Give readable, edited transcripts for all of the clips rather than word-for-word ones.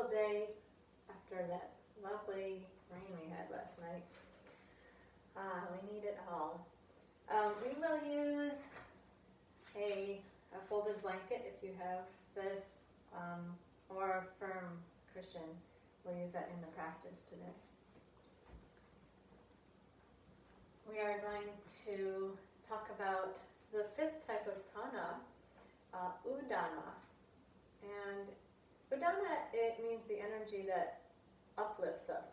beautiful day after that lovely rain we had last night. We need it all. We will use a folded blanket if you have this, or a firm cushion. We'll use that in the practice today. We are going to talk about the fifth type of prana, Udana. And Udana, it means the energy that uplifts us,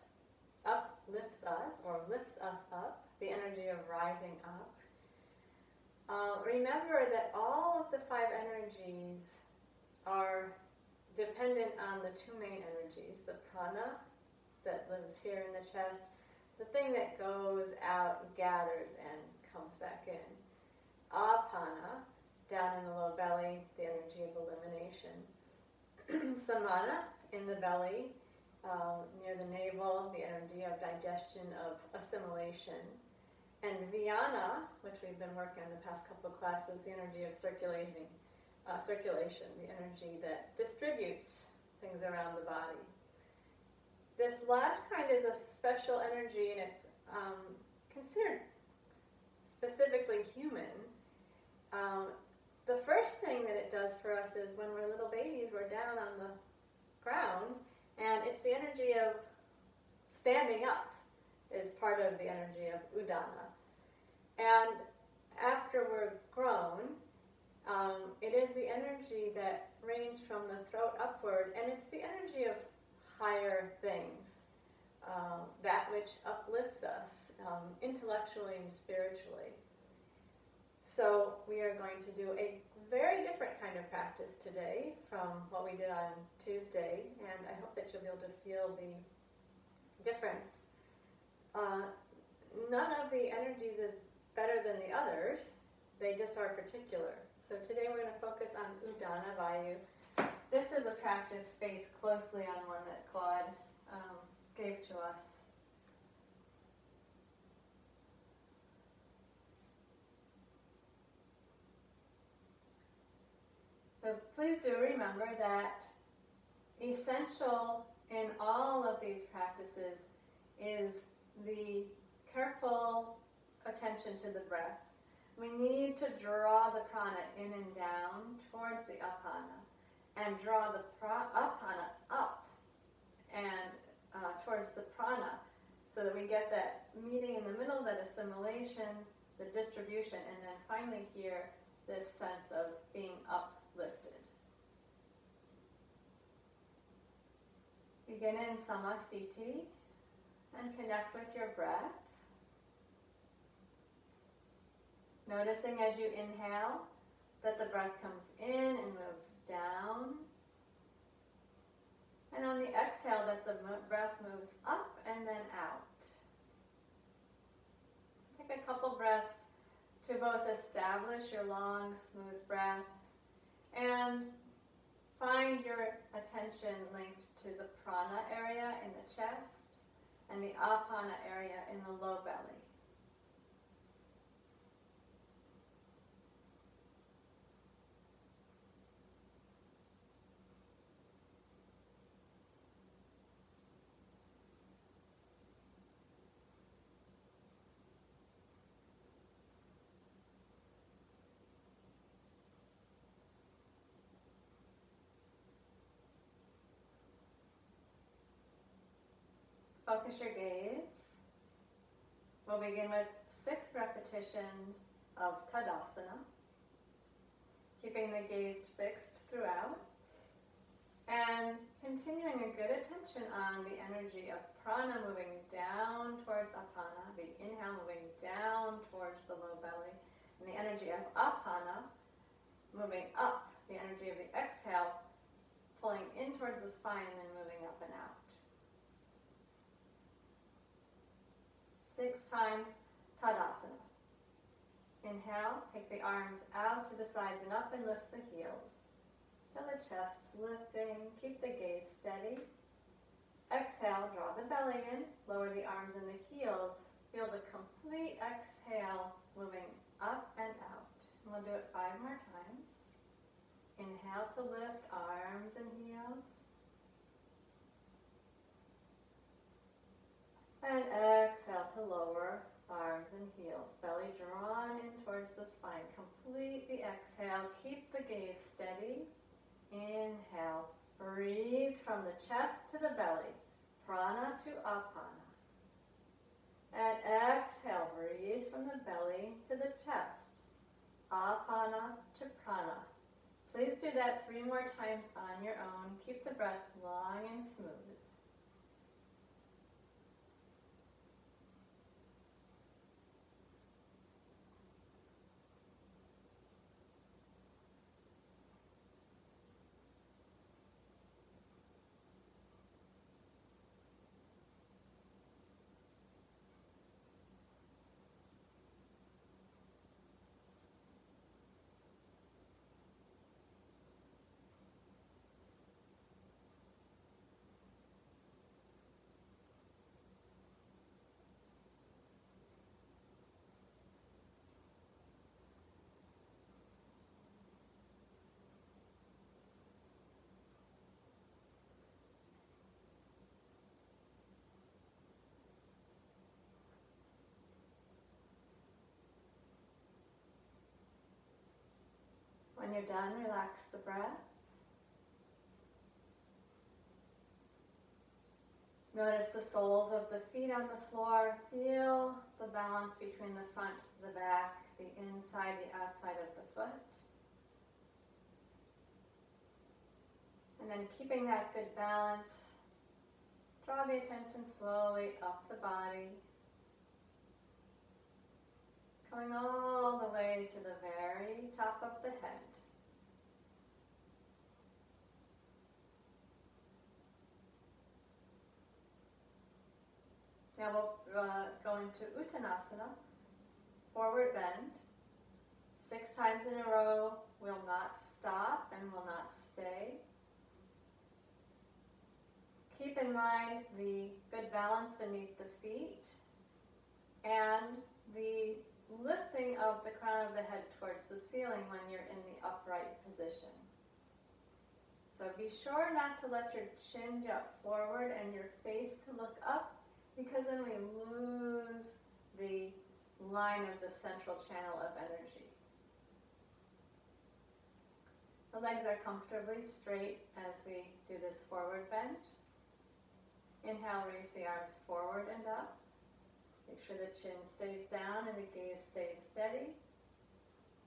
or lifts us up, the energy of rising up. Remember that all of the five energies are dependent on the two main energies, the prana that lives here in the chest, the thing that goes out, gathers, and comes back in. Apana, down in the low belly, the energy of elimination. Samana, in the belly, near the navel, the energy of digestion, of assimilation. And Vyana, which we've been working on the past couple of classes, the energy of circulation, the energy that distributes things around the body. This last kind is a special energy, and it's considered specifically human. The first thing that it does for us is when we're little babies, we're down on the ground, and it's the energy of standing up is part of the energy of Udana. And after we're grown, it is the energy that reigns from the throat upward, and it's the energy of higher things, that which uplifts us intellectually and spiritually. So we are going to do a very different kind of practice today from what we did on Tuesday, and I hope that you'll be able to feel the difference. None of the energies is better than the others, they just are particular. So today we're going to focus on Udana Vayu. This is a practice based closely on one that Claude gave to us. So please do remember that essential in all of these practices is the careful attention to the breath. We need to draw the prana in and down towards the apana, and draw the apana up and towards the prana, so that we get that meeting in the middle, that assimilation, the distribution, and then finally here, this sense of being uplifted. Begin in samastiti and connect with your breath. Noticing as you inhale that the breath comes in and moves down. And on the exhale that the breath moves up and then out. Take a couple breaths to both establish your long, smooth breath and find your attention linked to the prana area in the chest and the apana area in the low belly. Focus your gaze. We'll begin with 6 repetitions of Tadasana, keeping the gaze fixed throughout, and continuing a good attention on the energy of prana moving down towards apana, the inhale moving down towards the low belly, and the energy of apana moving up, the energy of the exhale pulling in towards the spine and then moving up and out. 6 times Tadasana. Inhale, take the arms out to the sides and up and lift the heels. Feel the chest lifting, keep the gaze steady. Exhale, draw the belly in, lower the arms and the heels. Feel the complete exhale moving up and out. And we'll do it 5 more times. Inhale to lift arms and heels. And exhale to lower arms and heels, belly drawn in towards the spine. Complete the exhale. Keep the gaze steady. Inhale. Breathe from the chest to the belly. Prana to apana. And exhale. Breathe from the belly to the chest. Apana to prana. Please do that 3 more times on your own. Keep the breath long and smooth. When you're done, relax the breath. Notice the soles of the feet on the floor. Feel the balance between the front, the back, the inside, the outside of the foot. And then keeping that good balance, draw the attention slowly up the body, coming all the way to the very top of the head. Now we'll go into Uttanasana, forward bend. 6 times in a row, will not stop and will not stay. Keep in mind the good balance beneath the feet and the lifting of the crown of the head towards the ceiling when you're in the upright position. So be sure not to let your chin jut forward and your face to look up, because then we lose the line of the central channel of energy. The legs are comfortably straight as we do this forward bend. Inhale, raise the arms forward and up. Make sure the chin stays down and the gaze stays steady.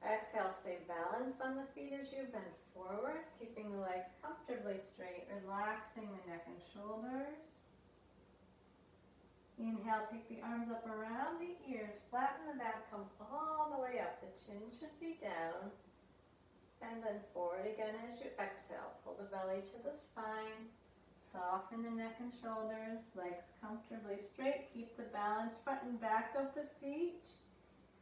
Exhale, stay balanced on the feet as you bend forward, keeping the legs comfortably straight, relaxing the neck and shoulders. Inhale, take the arms up around the ears, flatten the back, come all the way up. The chin should be down. And then forward again as you exhale. Pull the belly to the spine. Soften the neck and shoulders. Legs comfortably straight. Keep the balance front and back of the feet.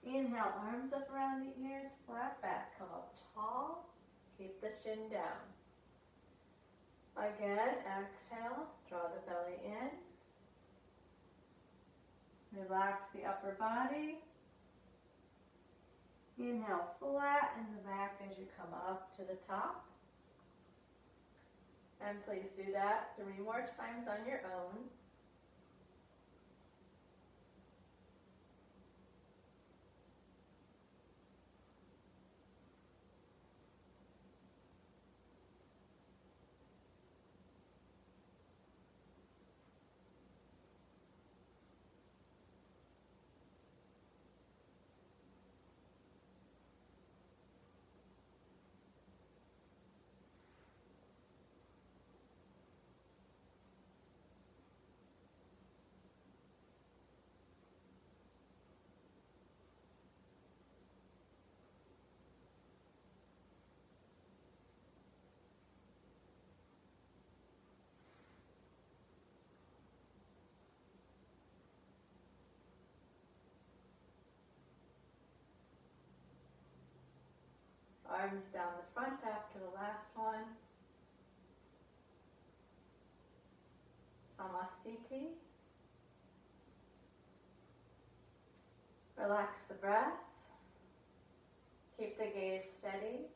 Inhale, arms up around the ears, flat back. Come up tall. Keep the chin down. Again, exhale. Draw the belly in. Relax the upper body. Inhale, flatten the back as you come up to the top. And please do that 3 more times on your own. Arms down the front after the last one. Samastiti. Relax the breath. Keep the gaze steady.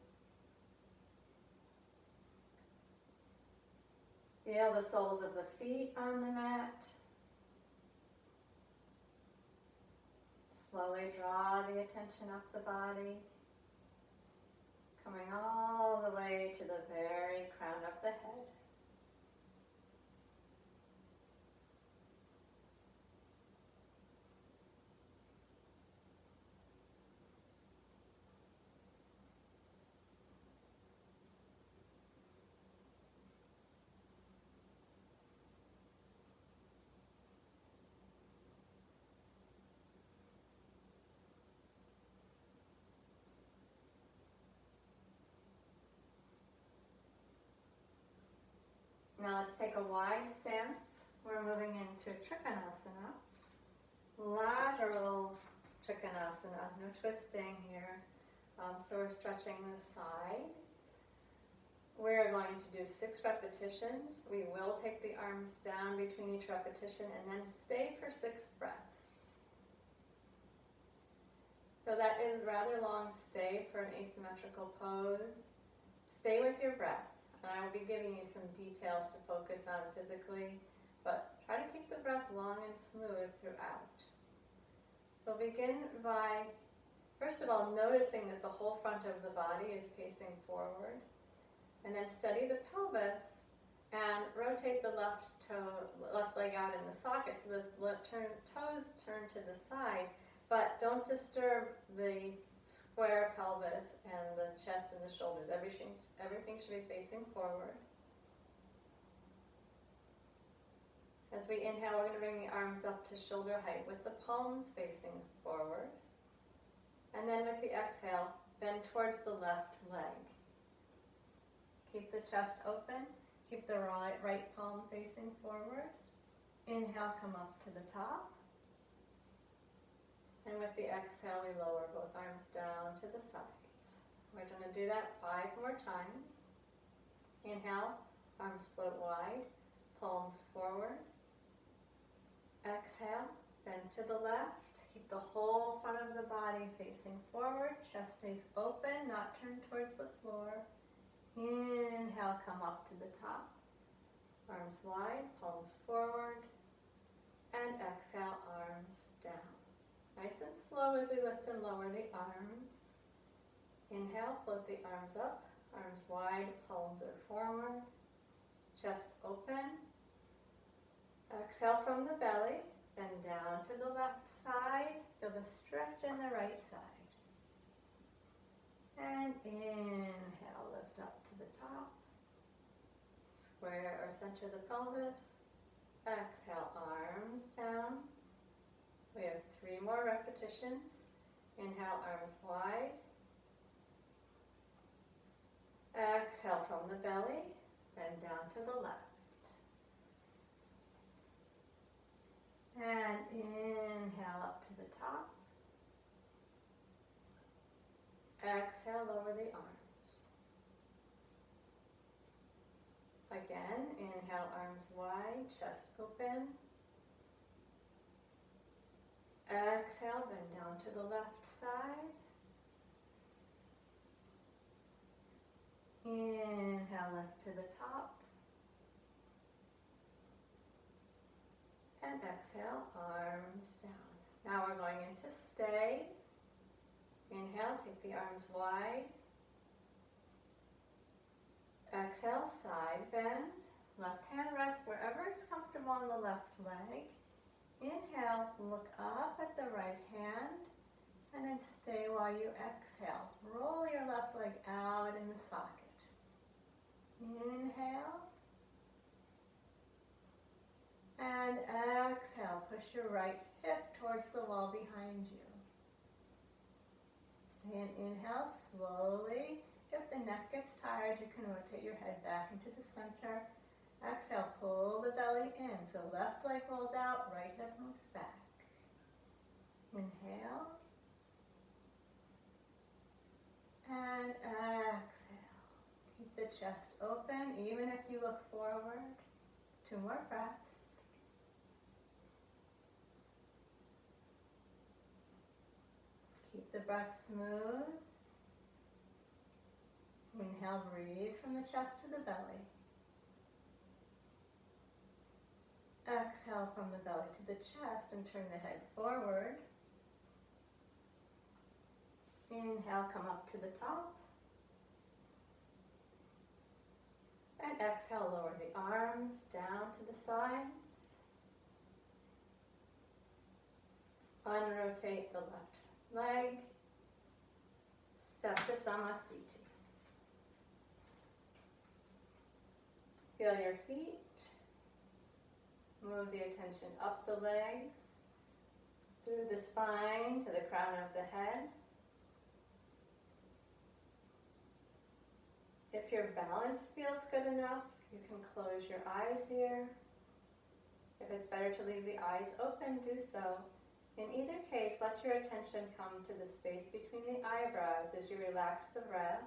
Feel the soles of the feet on the mat. slowly draw the attention up the body, coming all the way to the very crown of the head. Now let's take a wide stance. We're moving into Trikonasana. Lateral Trikonasana, no twisting here. So we're stretching the side. We're going to do 6 repetitions. We will take the arms down between each repetition and then stay for 6 breaths. So that is a rather long stay for an asymmetrical pose. Stay with your breath. And I will be giving you some details to focus on physically, but try to keep the breath long and smooth throughout. We'll begin by, first of all, noticing that the whole front of the body is facing forward, and then steady the pelvis and rotate the left leg out in the socket so the toes turn to the side, but don't disturb the square pelvis and the chest and the shoulders. Everything should be facing forward. As we inhale, we're going to bring the arms up to shoulder height with the palms facing forward. And then with the exhale, bend towards the left leg. Keep the chest open. Keep the right palm facing forward. Inhale, come up to the top. And with the exhale, we lower both arms down to the sides. We're going to do that 5 more times. Inhale, arms float wide, palms forward. Exhale, bend to the left. Keep the whole front of the body facing forward. Chest stays open, not turned towards the floor. Inhale, come up to the top. Arms wide, palms forward. And exhale, arms down. Nice and slow as we lift and lower the arms. Inhale, float the arms up. Arms wide, palms are forward. Chest open. Exhale from the belly. Bend down to the left side. Feel the stretch in the right side. And inhale, lift up to the top. Square or center the pelvis. Exhale, arms down. We have 3 more repetitions. Inhale, arms wide. Exhale from the belly, bend down to the left. And inhale up to the top. Exhale, lower the arms. Again, inhale, arms wide, chest open. Exhale, bend down to the left side. Inhale, lift to the top. And exhale, arms down. Now we're going into stay. Inhale, take the arms wide. Exhale, side bend. Left hand rests wherever it's comfortable on the left leg. Inhale, look up at the right hand, and then stay while you exhale. Roll your left leg out in the socket. Inhale, and exhale. Push your right hip towards the wall behind you. Stay and inhale slowly. If the neck gets tired, you can rotate your head back into the center. Exhale, pull the belly in. So left leg rolls out, right hip moves back. Inhale. And exhale. Keep the chest open, even if you look forward. 2 more breaths. Keep the breath smooth. Inhale, breathe from the chest to the belly. Exhale from the belly to the chest and turn the head forward. Inhale, come up to the top. And exhale, lower the arms down to the sides. Unrotate the left leg. Step to Samastiti. Feel your feet. Move the attention up the legs, through the spine to the crown of the head. If your balance feels good enough, you can close your eyes here. If it's better to leave the eyes open, do so. In either case, let your attention come to the space between the eyebrows as you relax the breath.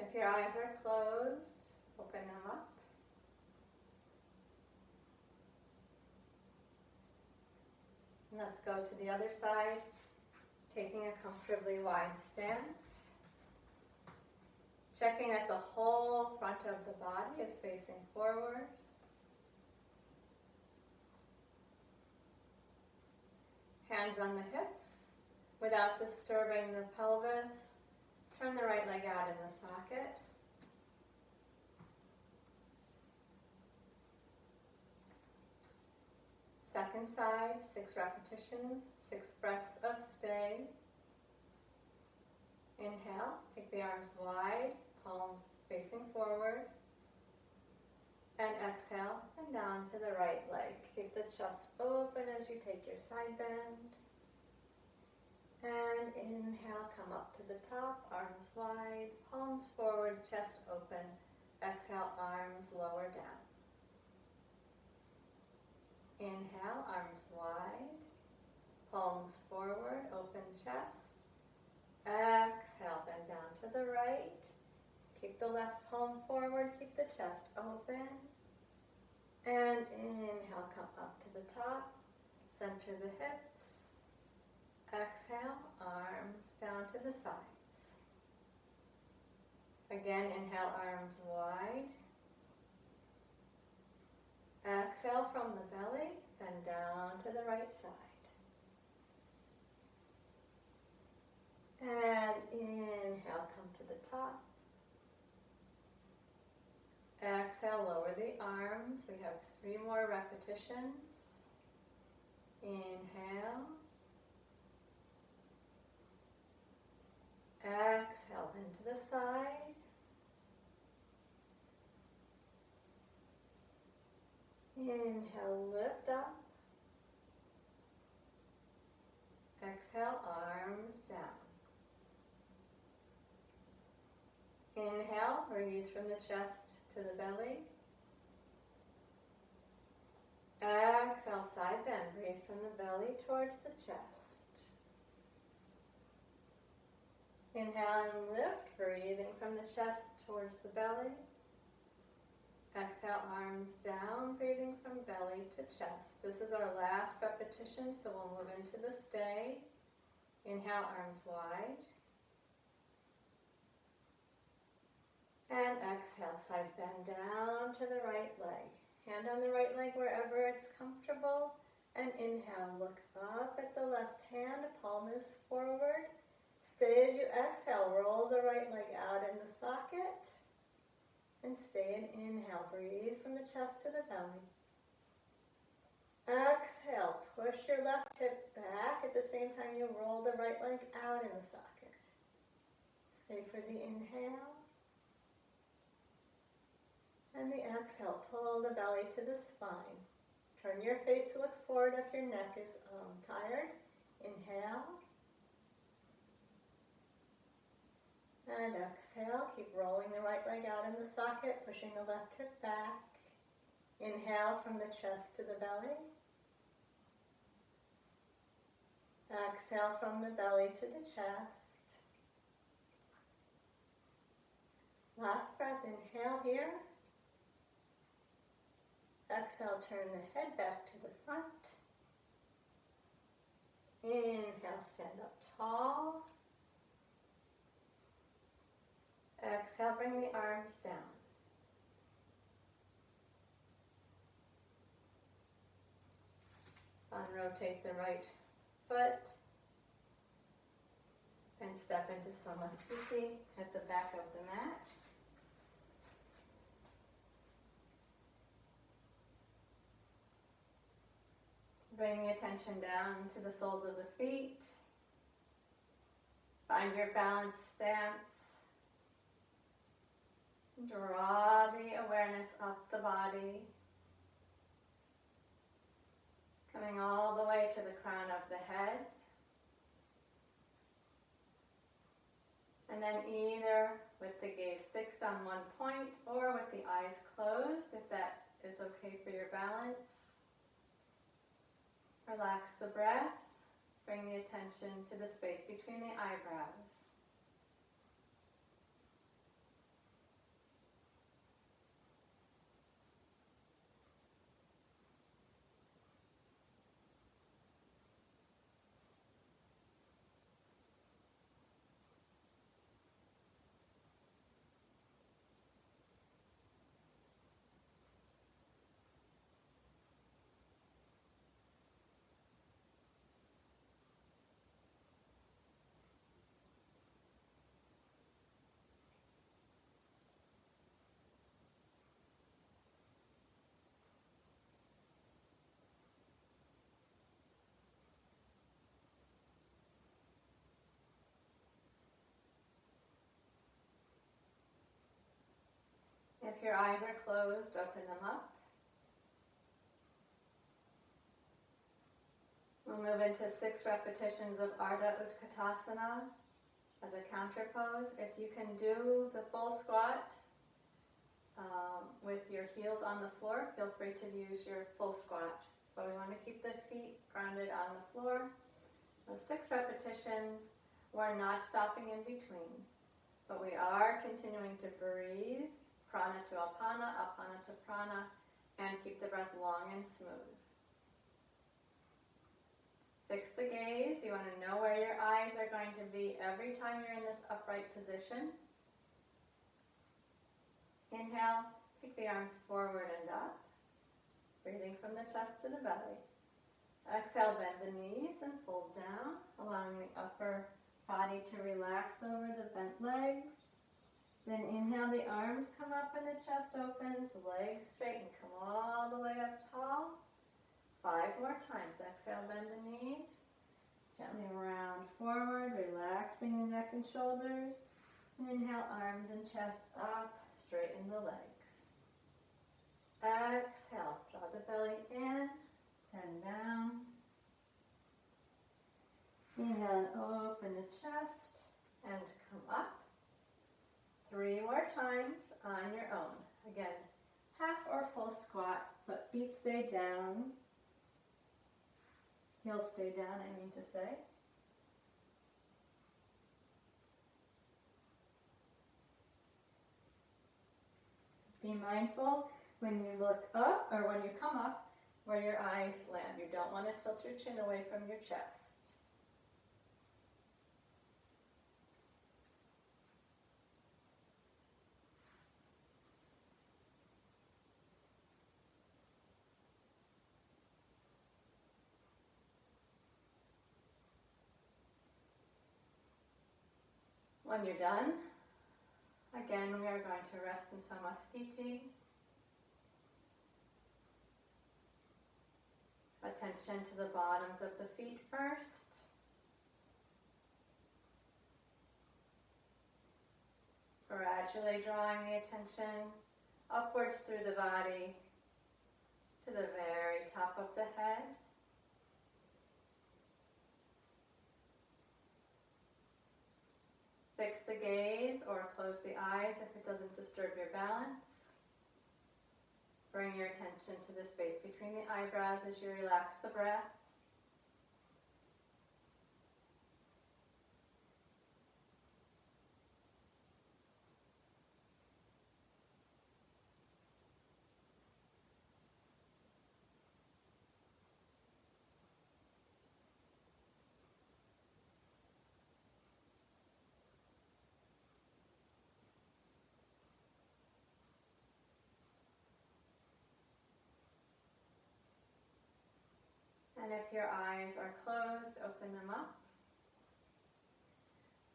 If your eyes are closed, open them up. Let's go to the other side, taking a comfortably wide stance. Checking that the whole front of the body is facing forward. Hands on the hips without disturbing the pelvis. Turn the right leg out in the socket. Second side, 6 repetitions, 6 breaths of stay. Inhale, take the arms wide, palms facing forward. And exhale, and down to the right leg. Keep the chest open as you take your side bend. And inhale, come up to the top, arms wide, palms forward, chest open. Exhale, arms lower down. Inhale, arms wide, palms forward, open chest. Exhale, bend down to the right. Keep the left palm forward, keep the chest open. And inhale, come up to the top, center the hips. Exhale, arms down to the sides. Again, inhale, arms wide. Exhale from the belly, then down to the right side. And inhale, come to the top. Exhale, lower the arms. We have 3 more repetitions. Inhale. Exhale, bend to the side. Inhale, lift up. Exhale, arms down. Inhale, breathe from the chest to the belly. Exhale, side bend. Breathe from the belly towards the chest. Inhale and lift, breathing from the chest towards the belly. Exhale, arms down, breathing from belly to chest. This is our last repetition, so we'll move into the stay. Inhale, arms wide. And exhale, side bend down to the right leg. Hand on the right leg wherever it's comfortable. And inhale, look up at the left hand, palm is forward. Stay as you exhale, roll the right leg out in the socket. And stay and inhale, breathe from the chest to the belly. Exhale, push your left hip back. At the same time you roll the right leg out in the socket. Stay for the inhale. And the exhale, pull the belly to the spine. Turn your face to look forward if your neck is tired. Inhale. And exhale, keep rolling the right leg out in the socket, pushing the left hip back. Inhale from the chest to the belly. Exhale from the belly to the chest. Last breath, inhale here. Exhale, turn the head back to the front. Inhale, stand up tall. Exhale, bring the arms down. Unrotate the right foot and step into Samasthiti at the back of the mat. Bring the attention down to the soles of the feet. Find your balanced stance. Draw the awareness up the body, coming all the way to the crown of the head. And then either with the gaze fixed on one point or with the eyes closed, if that is okay for your balance. Relax the breath. Bring the attention to the space between the eyebrows. If your eyes are closed, open them up. We'll move into 6 repetitions of Ardha Utkatasana as a counter pose. If you can do the full squat with your heels on the floor, feel free to use your full squat. But we want to keep the feet grounded on the floor. Those 6 repetitions, we're not stopping in between, but we are continuing to breathe. Prana to apana, apana to prana, and keep the breath long and smooth. Fix the gaze. You want to know where your eyes are going to be every time you're in this upright position. Inhale, kick the arms forward and up, breathing from the chest to the belly. Exhale, bend the knees and fold down, allowing the upper body to relax over the bent legs. Then inhale, the arms come up and the chest opens, legs straighten, come all the way up tall. 5 more times. Exhale, bend the knees. Gently round forward, relaxing the neck and shoulders. And inhale, arms and chest up, straighten the legs. Exhale, draw the belly in, then down. Inhale, and open the chest and come up. 3 more times on your own. Again, half or full squat, but feet stay down. Heels stay down, I mean to say. Be mindful when you look up, or when you come up, where your eyes land. You don't want to tilt your chin away from your chest. When you're done, again, we are going to rest in Samasthiti. Attention to the bottoms of the feet first. Gradually drawing the attention upwards through the body to the very top of the head. Fix the gaze or close the eyes if it doesn't disturb your balance. bring your attention to the space between the eyebrows as you relax the breath. And if your eyes are closed, open them up.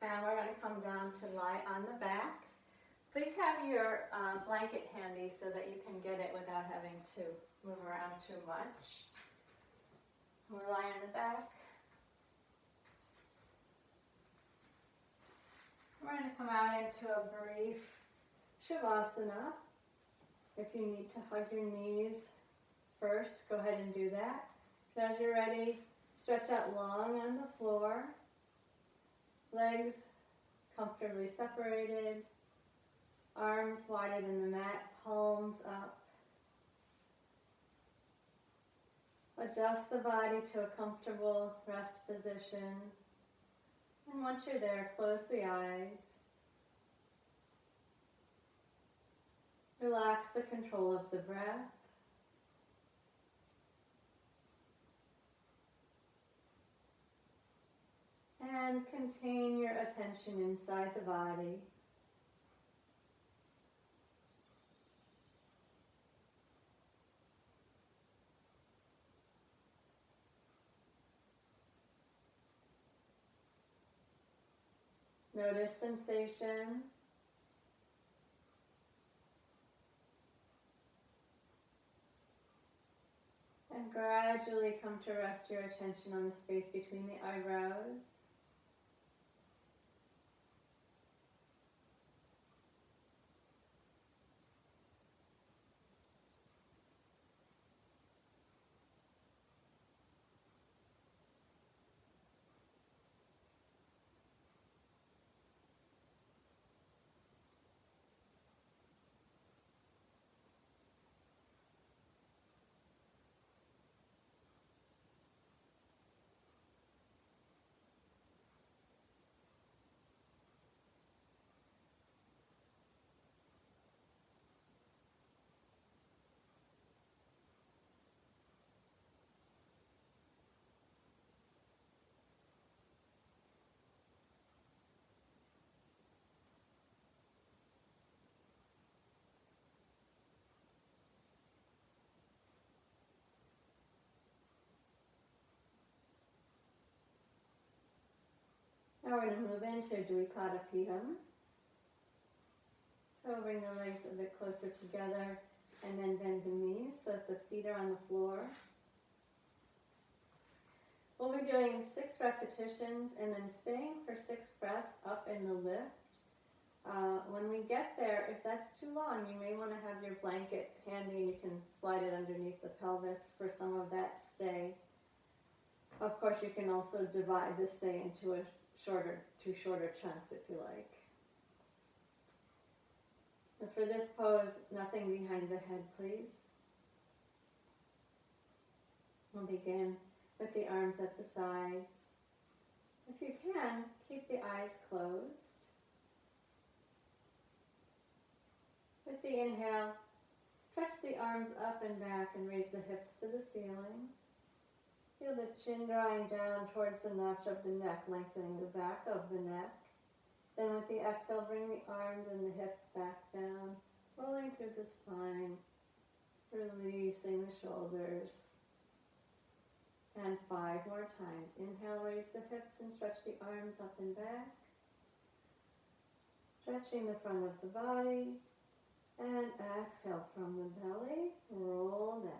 And we're going to come down to lie on the back. Please have your blanket handy so that you can get it without having to move around too much. We'll lie on the back. We're going to come out into a brief Shavasana. If you need to hug your knees first, go ahead and do that. As you're ready, stretch out long on the floor, legs comfortably separated, arms wider than the mat, palms up. Adjust the body to a comfortable rest position. And once you're there, close the eyes. Relax the control of the breath. And contain your attention inside the body. Notice sensation. And gradually come to rest your attention on the space between the eyebrows. Now we're going to move into Dvipada Pidam. So bring the legs a bit closer together and then bend the knees so that the feet are on the floor. We'll be doing 6 repetitions and then staying for 6 breaths up in the lift. When we get there, if that's too long, you may want to have your blanket handy and you can slide it underneath the pelvis for some of that stay. Of course, you can also divide the stay into two shorter chunks if you like. And for this pose, nothing behind the head, please. We'll begin with the arms at the sides. If you can, keep the eyes closed. With the inhale, stretch the arms up and back and raise the hips to the ceiling. Feel the chin drawing down towards the notch of the neck, lengthening the back of the neck. Then with the exhale, bring the arms and the hips back down, rolling through the spine, releasing the shoulders. And 5 more times. Inhale, raise the hips and stretch the arms up and back. Stretching the front of the body. And exhale from the belly, roll down.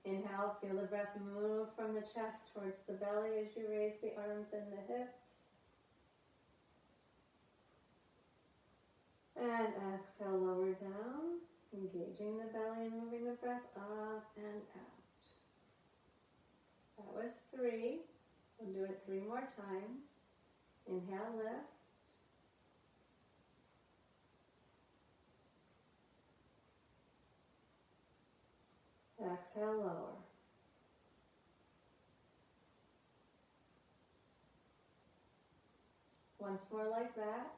Inhale, feel the breath move from the chest towards the belly as you raise the arms and the hips. And exhale, lower down, engaging the belly and moving the breath up and out. That was 3. We'll do it 3 more times. Inhale, lift. Exhale, lower. Once more like that.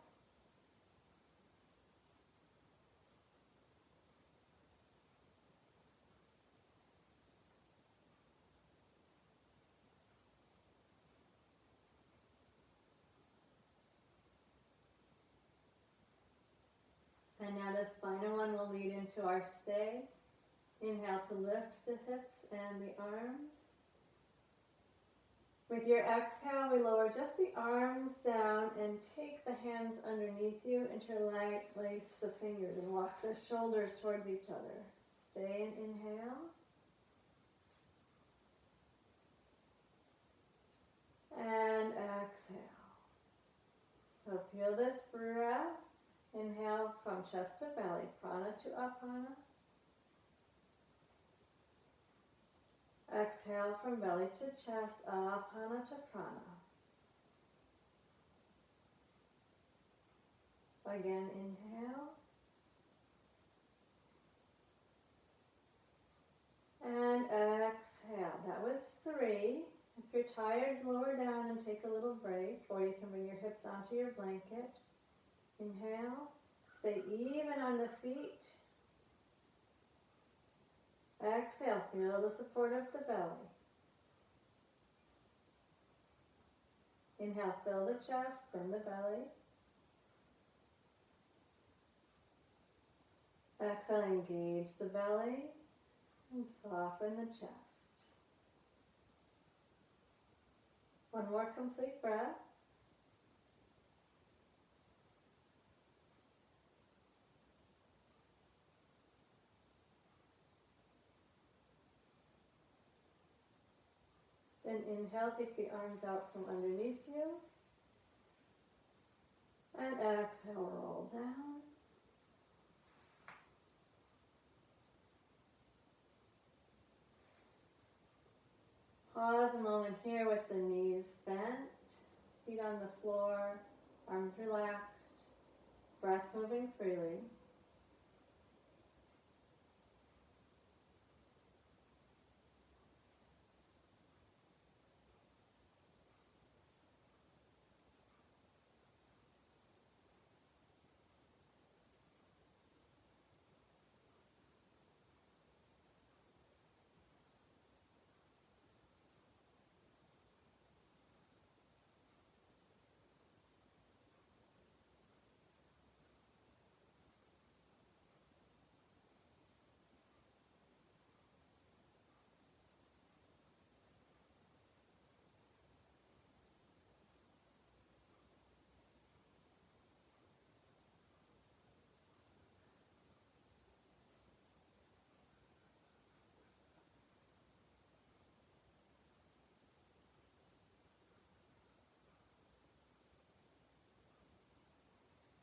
And now this final one will lead into our stay. Inhale to lift the hips and the arms. With your exhale, we lower just the arms down and take the hands underneath you, interlace the fingers and walk the shoulders towards each other. Stay and inhale. And exhale. So feel this breath. Inhale from chest to belly, prana to apana. Exhale from belly to chest, apana to prana. Again, inhale. And exhale. That was 3. If you're tired, lower down and take a little break, or you can bring your hips onto your blanket. Inhale. Stay even on the feet. Exhale. Feel the support of the belly. Inhale. Fill the chest, bend the belly. Exhale. Engage the belly and soften the chest. One more complete breath. Then inhale, take the arms out from underneath you. And exhale, roll down. Pause a moment here with the knees bent, feet on the floor, arms relaxed, breath moving freely.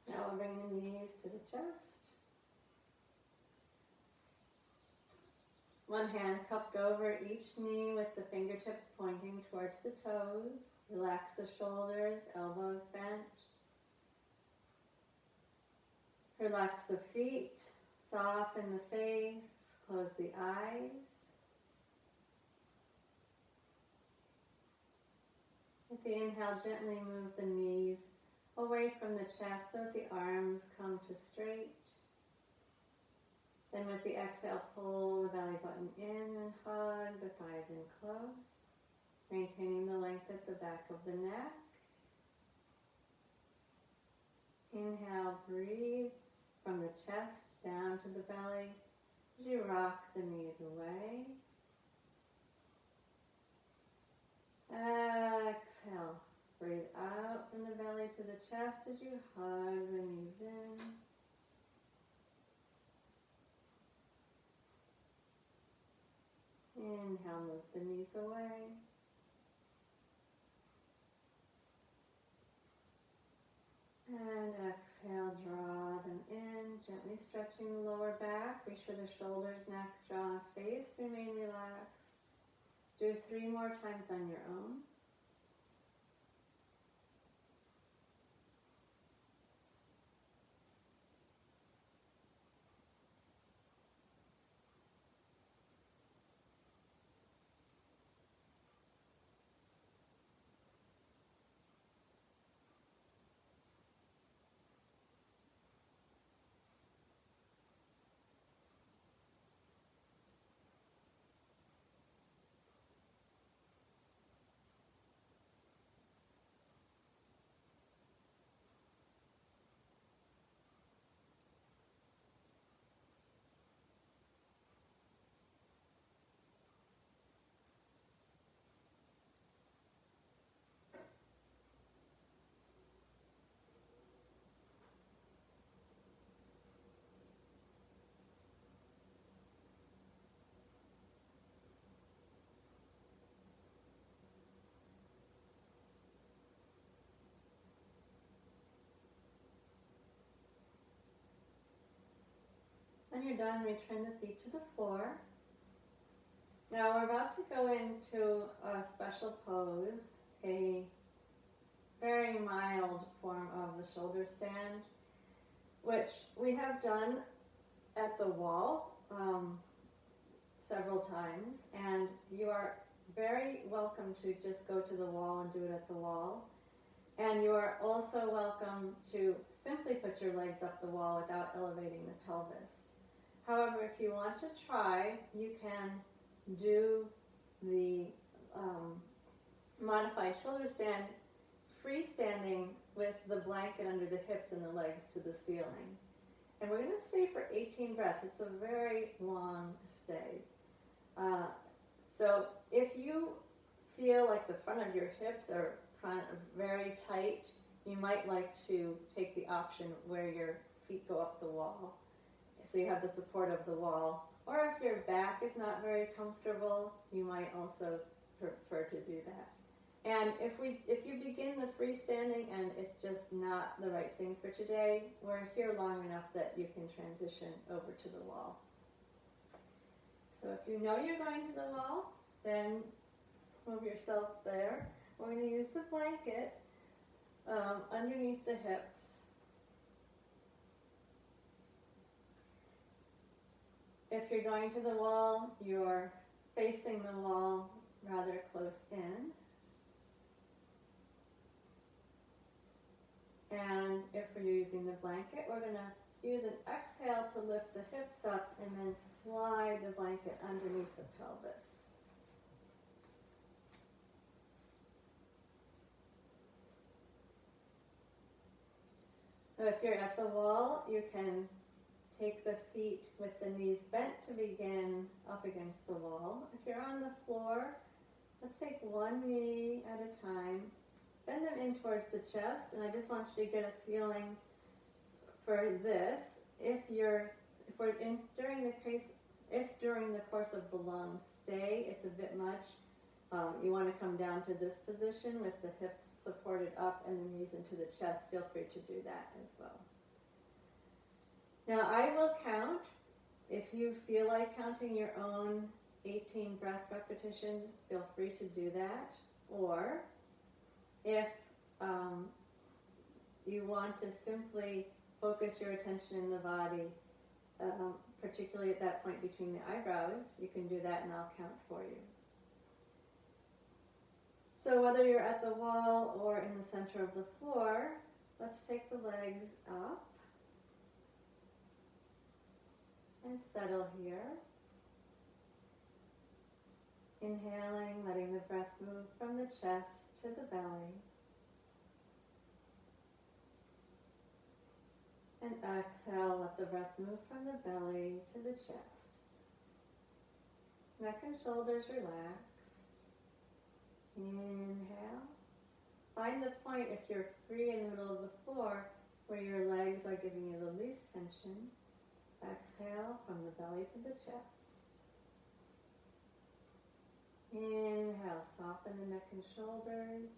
Now we'll bring the knees to the chest. One hand cupped over each knee with the fingertips pointing towards the toes. Relax the shoulders, elbows bent. Relax the feet, soften the face, close the eyes. With the inhale, gently move the knees away from the chest so that the arms come to straight. Then with the exhale, pull the belly button in and hug the thighs in close, maintaining the length at the back of the neck. Inhale, breathe from the chest down to the belly as you rock the knees away. Exhale, breathe out from the belly to the chest as you hug the knees in. Inhale, move the knees away. And exhale, draw them in, gently stretching the lower back. Reach for the shoulders, neck, jaw, face. Remain relaxed. Do 3 more times on your own. When you're done, return the feet to the floor. Now we're about to go into a special pose, a very mild form of the shoulder stand, which we have done at the wall several times, and you are very welcome to just go to the wall and do it at the wall. And you are also welcome to simply put your legs up the wall without elevating the pelvis. However, if you want to try, you can do the modified shoulder stand freestanding with the blanket under the hips and the legs to the ceiling. And we're going to stay for 18 breaths. It's a very long stay. So if you feel like the front of your hips are very tight, you might like to take the option where your feet go up the wall, so you have the support of the wall. Or if your back is not very comfortable, you might also prefer to do that. And if you begin the freestanding and it's just not the right thing for today, we're here long enough that you can transition over to the wall. So if you know you're going to the wall, then move yourself there. We're going to use the blanket underneath the hips. If you're going to the wall, you're facing the wall rather close in. And if we're using the blanket, we're going to use an exhale to lift the hips up and then slide the blanket underneath the pelvis. So if you're at the wall, you can take the feet with the knees bent to begin up against the wall. If you're on the floor, let's take one knee at a time. Bend them in towards the chest, and I just want you to get a feeling for this. If during the course of the long stay it's a bit much, you want to come down to this position with the hips supported up and the knees into the chest. Feel free to do that as well. Now I will count. If you feel like counting your own 18 breath repetitions, feel free to do that. Or if you want to simply focus your attention in the body, particularly at that point between the eyebrows, you can do that and I'll count for you. So whether you're at the wall or in the center of the floor, let's take the legs up and settle here. Inhaling, letting the breath move from the chest to the belly. And exhale, let the breath move from the belly to the chest. Neck and shoulders relaxed. Inhale. Find the point, if you're free in the middle of the floor, where your legs are giving you the least tension. Exhale from the belly to the chest. Inhale, soften the neck and shoulders.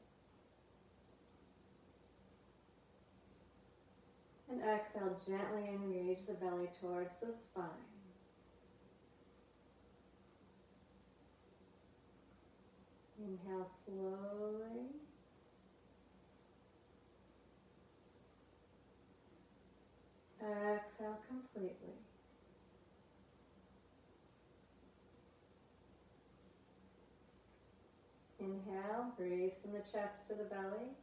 And exhale, gently engage the belly towards the spine. Inhale slowly. Exhale completely. Inhale, breathe from the chest to the belly.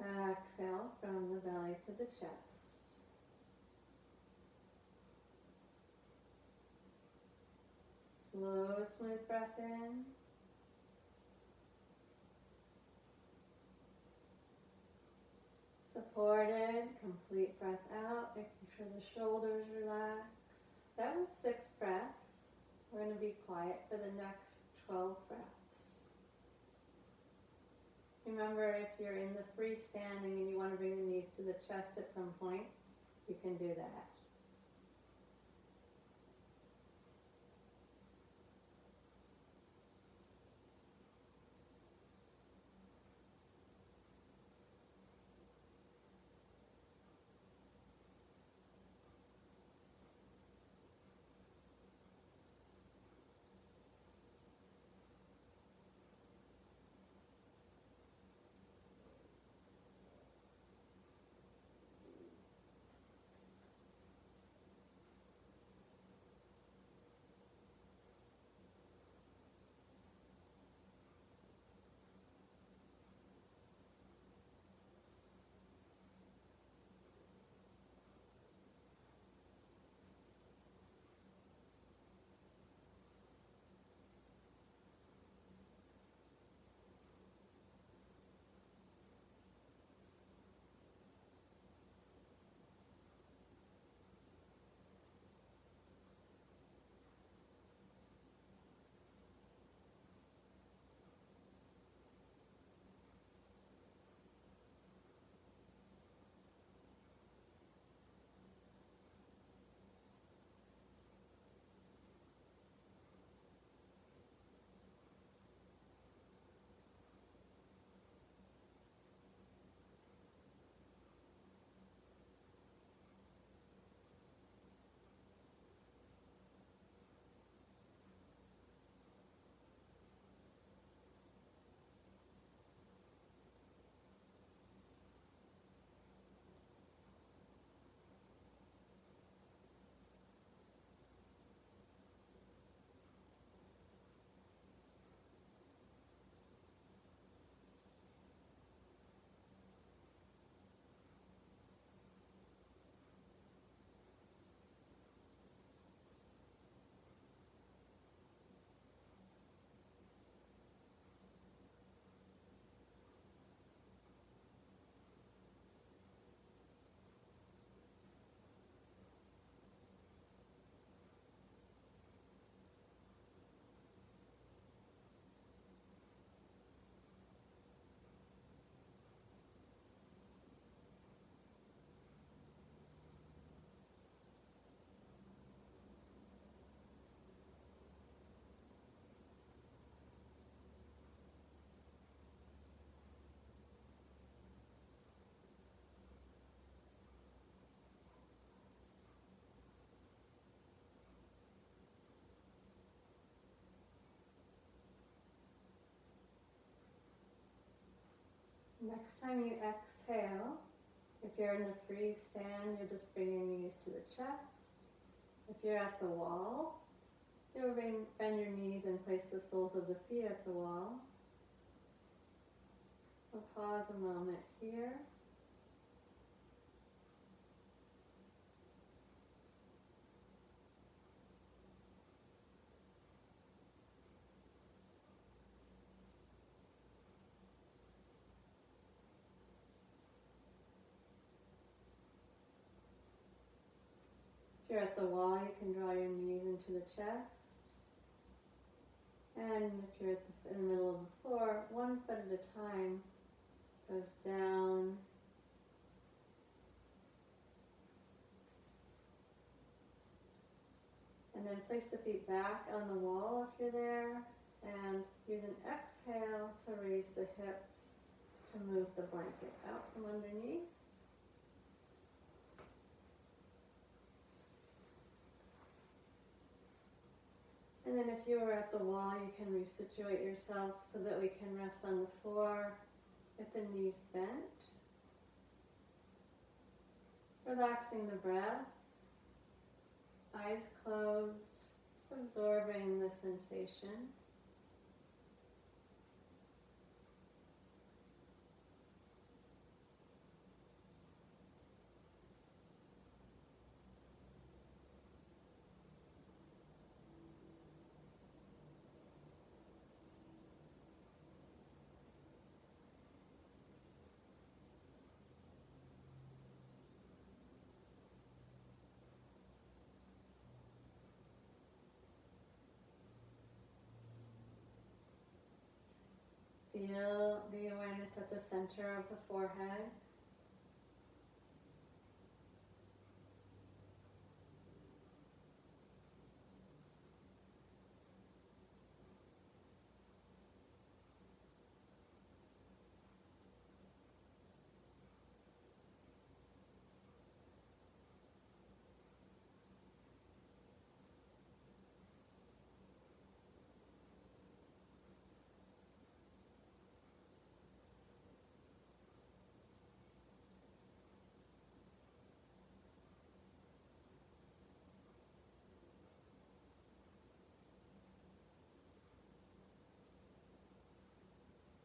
Exhale from the belly to the chest. Slow, smooth breath in. Supported, complete breath out, making sure the shoulders relax. That was 6 breaths. We're going to be quiet for the next 12 breaths. Remember, if you're in the freestanding and you want to bring the knees to the chest at some point, you can do that. Next time you exhale, if you're in the free stand, you'll just bring your knees to the chest. If you're at the wall, you'll bend your knees and place the soles of the feet at the wall. We'll pause a moment here. If you're at the wall, you can draw your knees into the chest. And if you're in the middle of the floor, one foot at a time goes down. And then place the feet back on the wall if you're there. And use an exhale to raise the hips to move the blanket out from underneath. And then if you were at the wall, you can resituate yourself so that we can rest on the floor with the knees bent. Relaxing the breath, eyes closed, absorbing the sensation. Feel the awareness at the center of the forehead.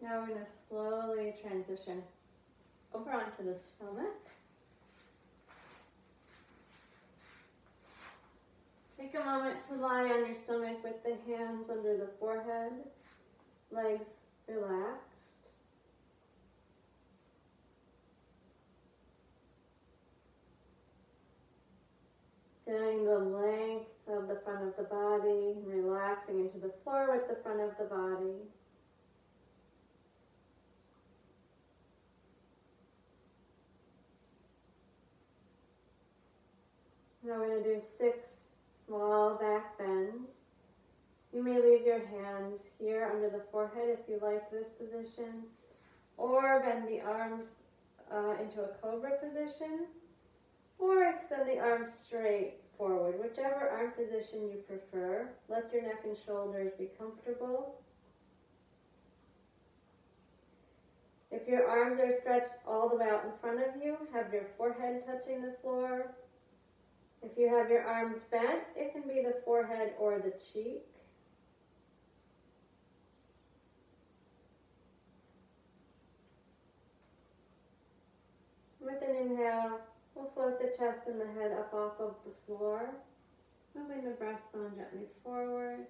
Now we're going to slowly transition over onto the stomach. Take a moment to lie on your stomach with the hands under the forehead, legs relaxed. Feeling the length of the front of the body, relaxing into the floor with the front of the body. Now we're going to do 6 small back bends. You may leave your hands here under the forehead if you like this position, or bend the arms into a cobra position, or extend the arms straight forward, whichever arm position you prefer. Let your neck and shoulders be comfortable. If your arms are stretched all the way out in front of you, have your forehead touching the floor. If you have your arms bent, it can be the forehead or the cheek. With an inhale, we'll float the chest and the head up off of the floor, moving the breastbone gently forward.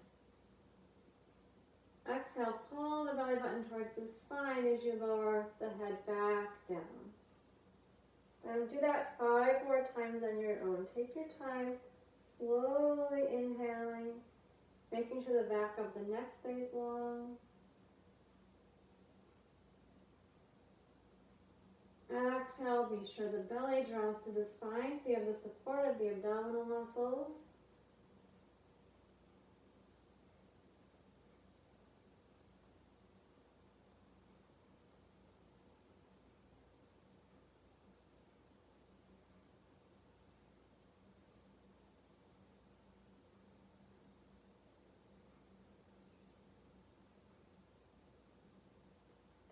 Exhale, pull the belly button towards the spine as you lower the head back down. And do that 5 more times on your own. Take your time, slowly inhaling, making sure the back of the neck stays long. Exhale, be sure the belly draws to the spine so you have the support of the abdominal muscles.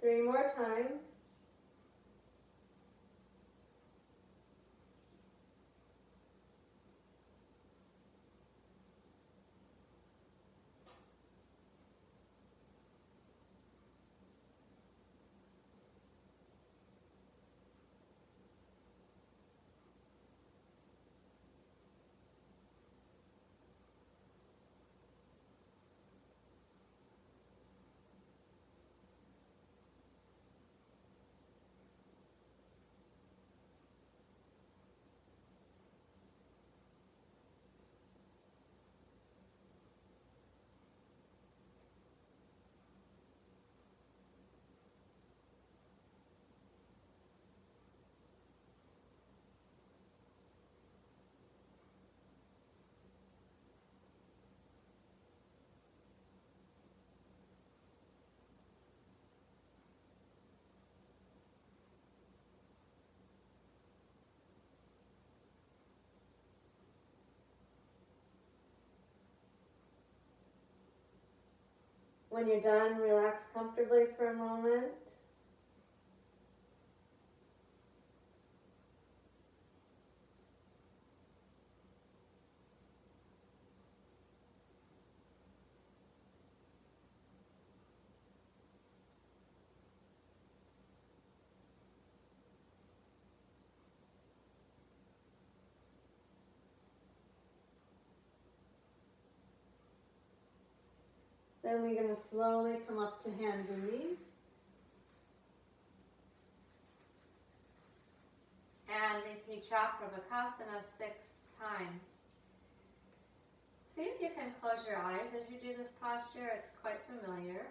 Three more times. When you're done, relax comfortably for a moment. Then we're going to slowly come up to hands and knees. And repeat Chakrabhakasana 6 times. See if you can close your eyes as you do this posture. It's quite familiar.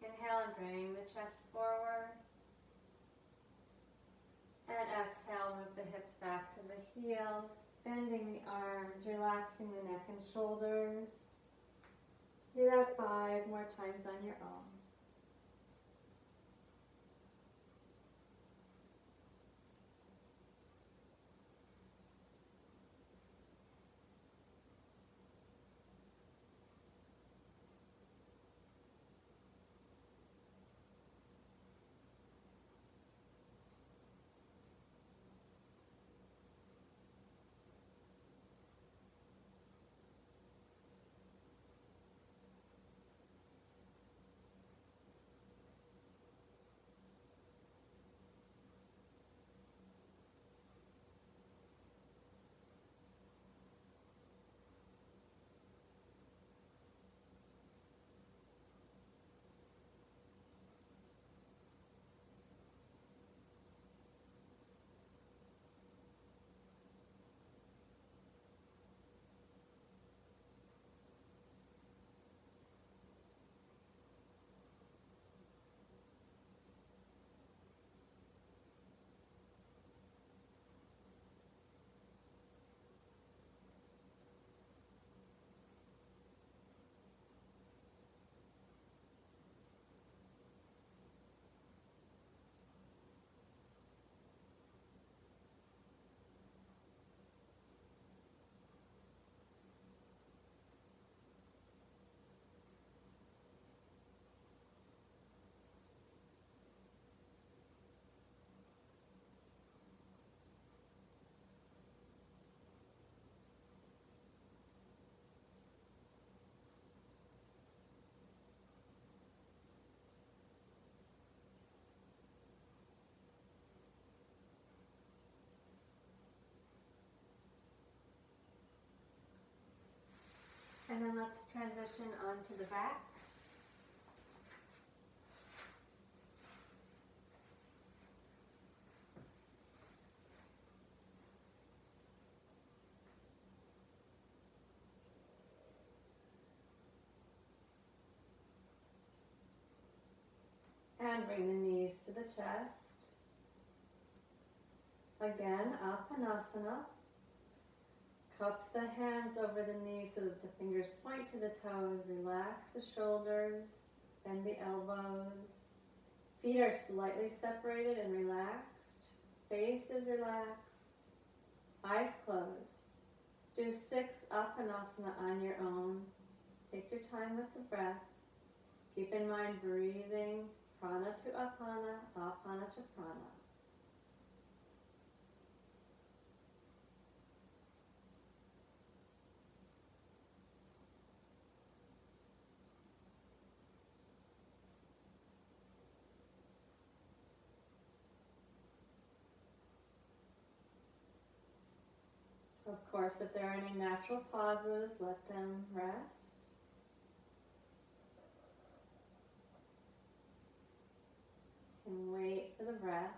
Inhale and bring the chest forward. And exhale, move the hips back to the heels, bending the arms, relaxing the neck and shoulders. Do that 5 more times on your own. And then let's transition onto the back. And bring the knees to the chest. Again, Apanasana. Cup the hands over the knees so that the fingers point to the toes. Relax the shoulders, bend the elbows. Feet are slightly separated and relaxed. Face is relaxed. Eyes closed. Do 6 Apanasana on your own. Take your time with the breath. Keep in mind breathing prana to apana, apana to prana. Of course, if there are any natural pauses, let them rest. And wait for the breath.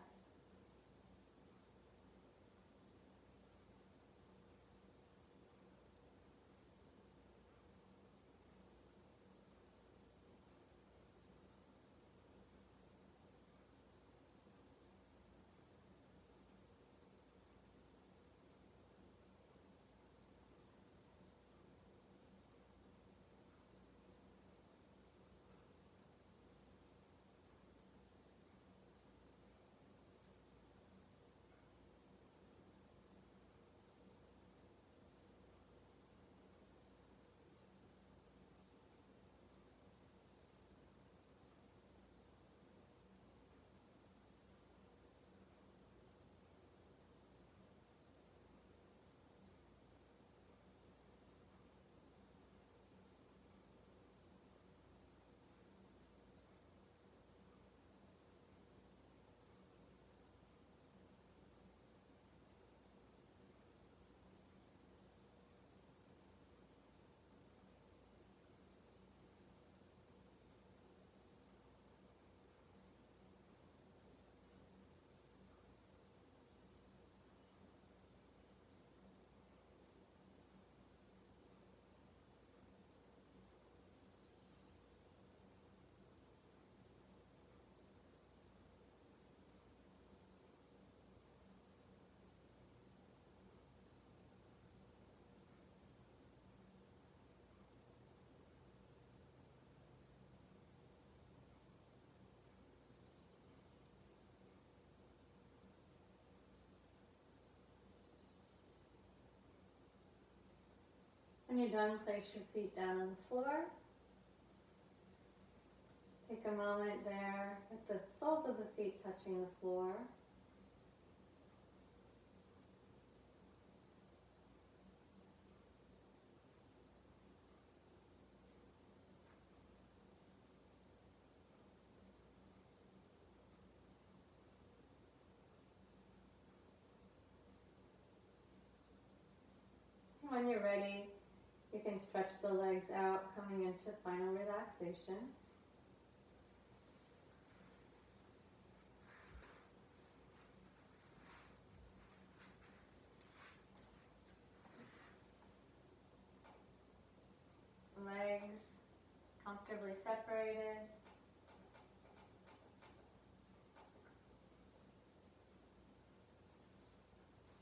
you're done, place your feet down on the floor. Take a moment there with the soles of the feet touching the floor. When you're ready, you can stretch the legs out, coming into final relaxation. Legs comfortably separated.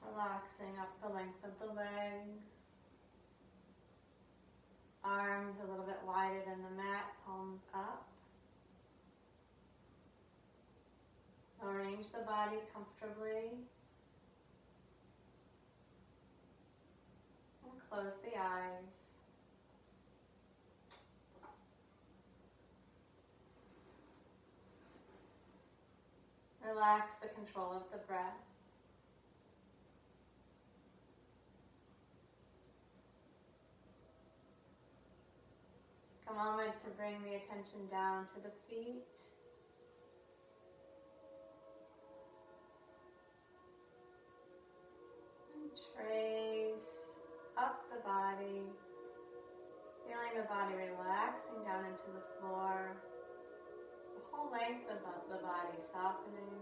Relaxing up the length of the legs. Arms a little bit wider than the mat, palms up. Arrange the body comfortably. And close the eyes. Relax the control of the breath. A moment to bring the attention down to the feet. And trace up the body, feeling the body relaxing down into the floor. The whole length of the body softening.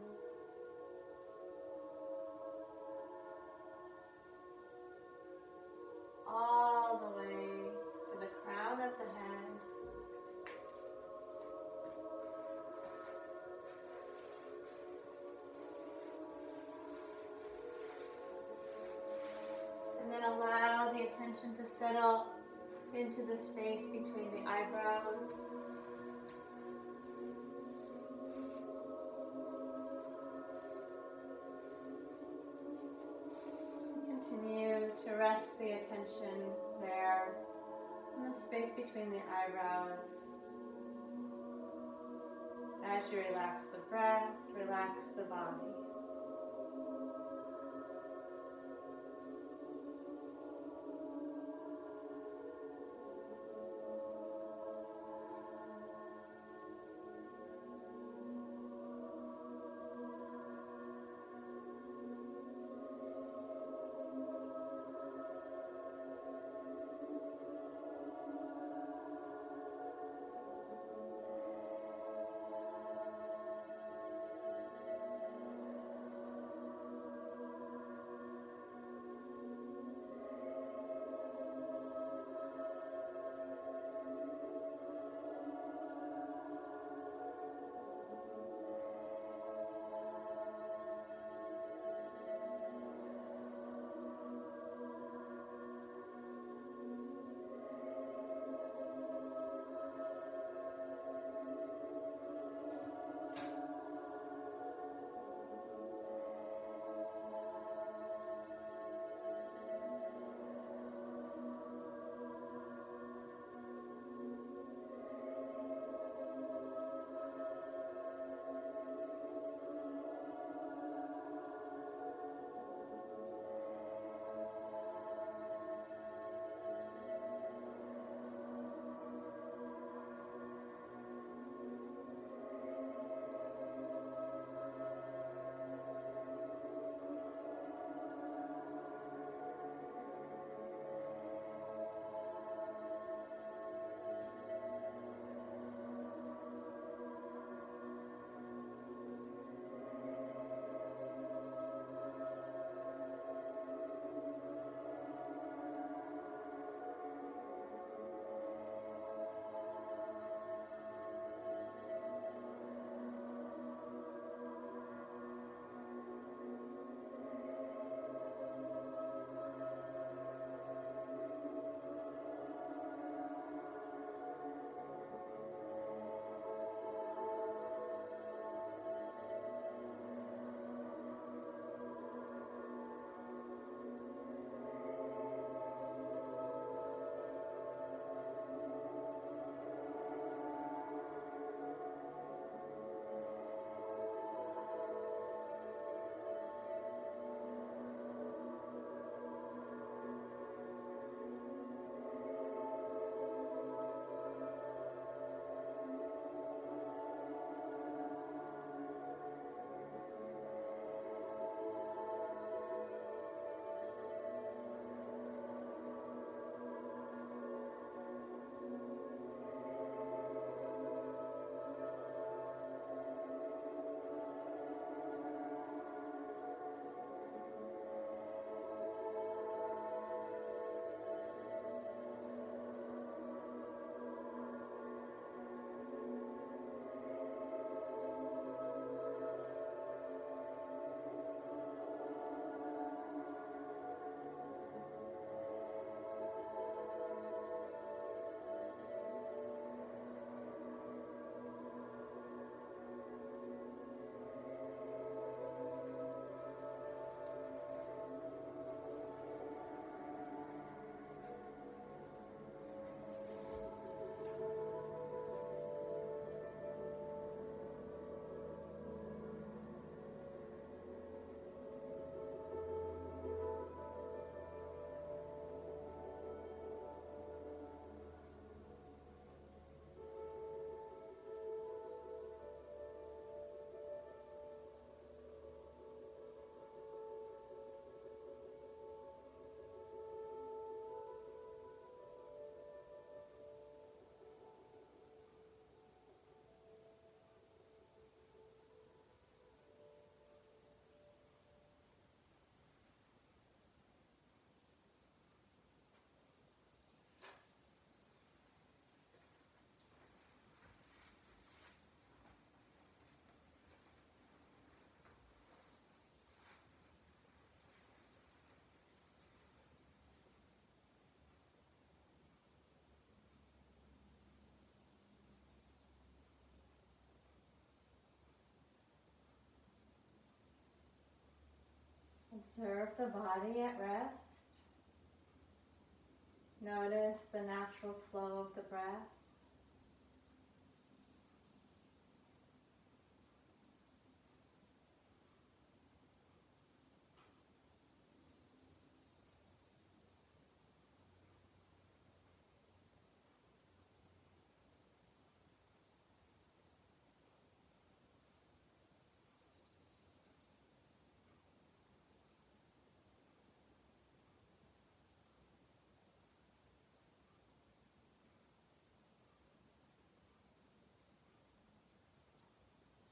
All the way to the crown of the head. And then allow the attention to settle into the space between the eyebrows. Continue to rest the attention there in the space between the eyebrows. As you relax the breath, relax the body. Observe the body at rest. Notice the natural flow of the breath.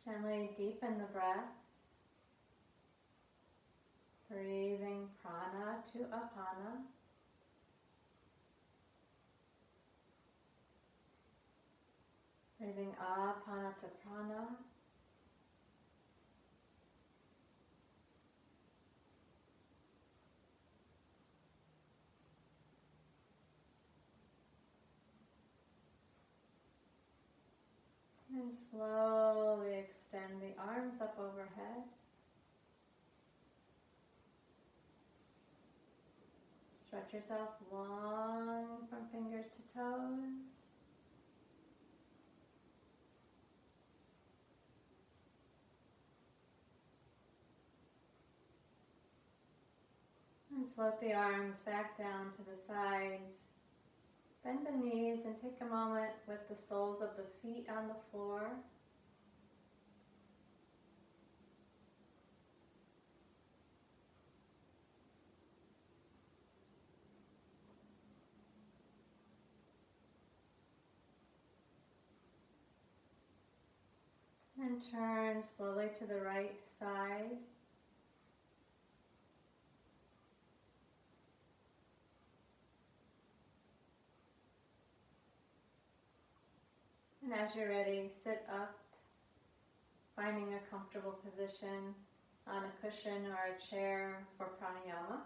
Gently deepen the breath, breathing prana to apana. Breathing apana to prana. And slowly extend the arms up overhead. Stretch yourself long from fingers to toes. And float the arms back down to the sides. Bend the knees and take a moment with the soles of the feet on the floor. And turn slowly to the right side. And as you're ready, sit up, finding a comfortable position on a cushion or a chair for pranayama.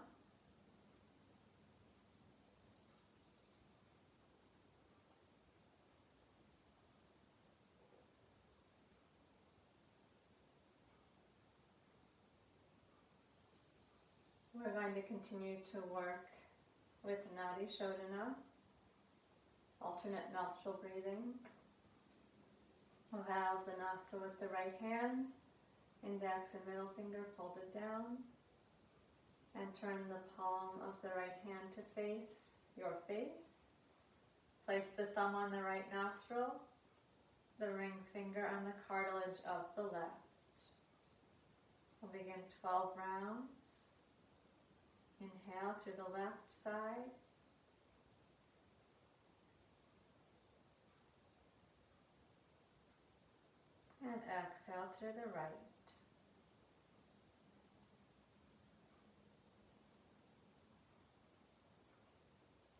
We're going to continue to work with Nadi Shodhana, alternate nostril breathing. We'll have the nostril with the right hand, index and middle finger folded down, and turn the palm of the right hand to face your face. Place the thumb on the right nostril, the ring finger on the cartilage of the left. We'll begin 12 rounds. Inhale through the left side. And exhale through the right.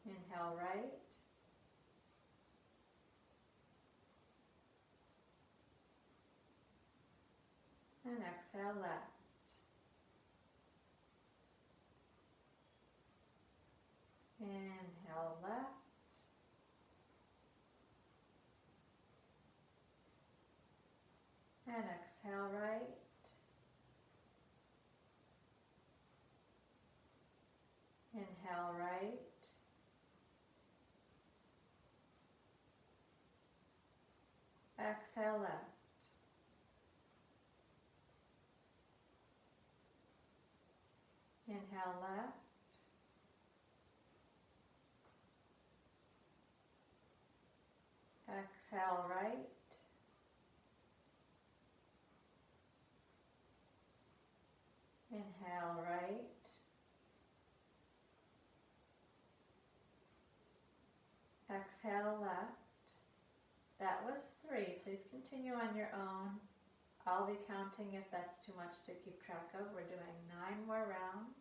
Inhale right. And exhale left. Inhale left. And exhale right. Inhale right. Exhale left. Inhale left. Exhale right. Inhale right. Exhale left. That was 3. Please continue on your own. I'll be counting if that's too much to keep track of. We're doing 9 more rounds.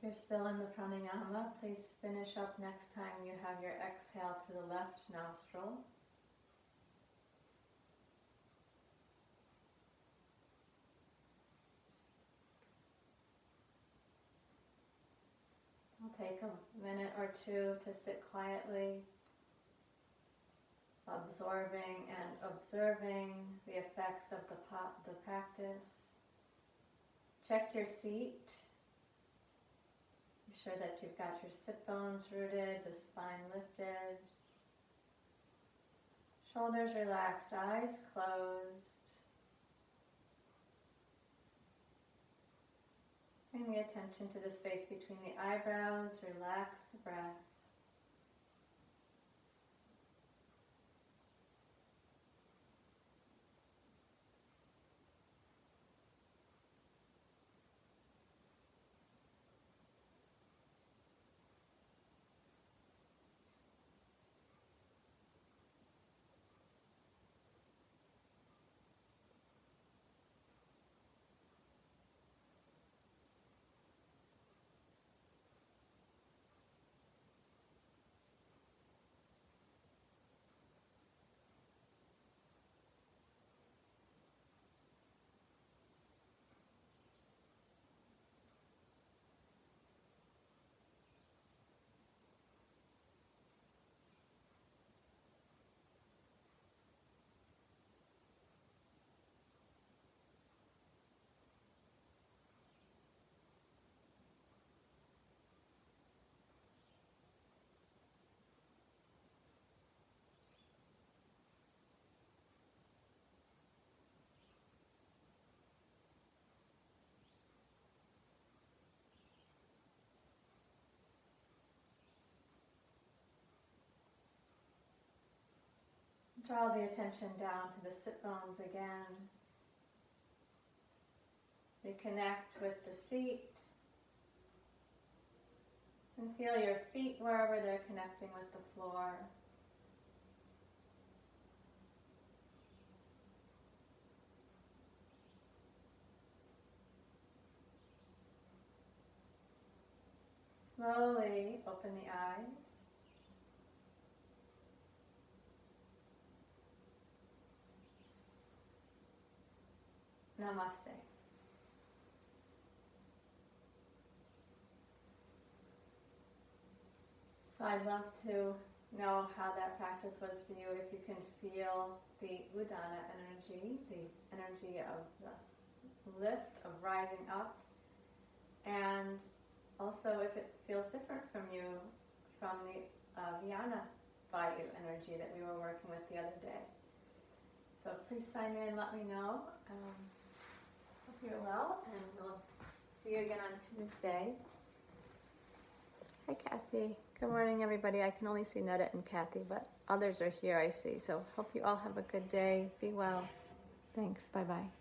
you're still in the pranayama, please finish up next time you have your exhale through the left nostril. I'll take a minute or two to sit quietly, absorbing and observing the effects of the practice. Check your seat. Be sure that you've got your sit bones rooted, the spine lifted, shoulders relaxed, eyes closed. Bring the attention to the space between the eyebrows, relax the breath. Draw the attention down to the sit bones again. Reconnect with the seat. And feel your feet wherever they're connecting with the floor. Slowly open the eyes. Namaste. So I'd love to know how that practice was for you, if you can feel the Udana energy, the energy of the lift, of rising up, and also if it feels different from you from the Viniyoga Vayu energy that we were working with the other day. So please sign in, let me know. Hope you're well, and we'll see you again on Tuesday. Hi, Kathy. Good morning, everybody. I can only see Netta and Kathy, but others are here, I see. So hope you all have a good day. Be well. Thanks. Bye-bye.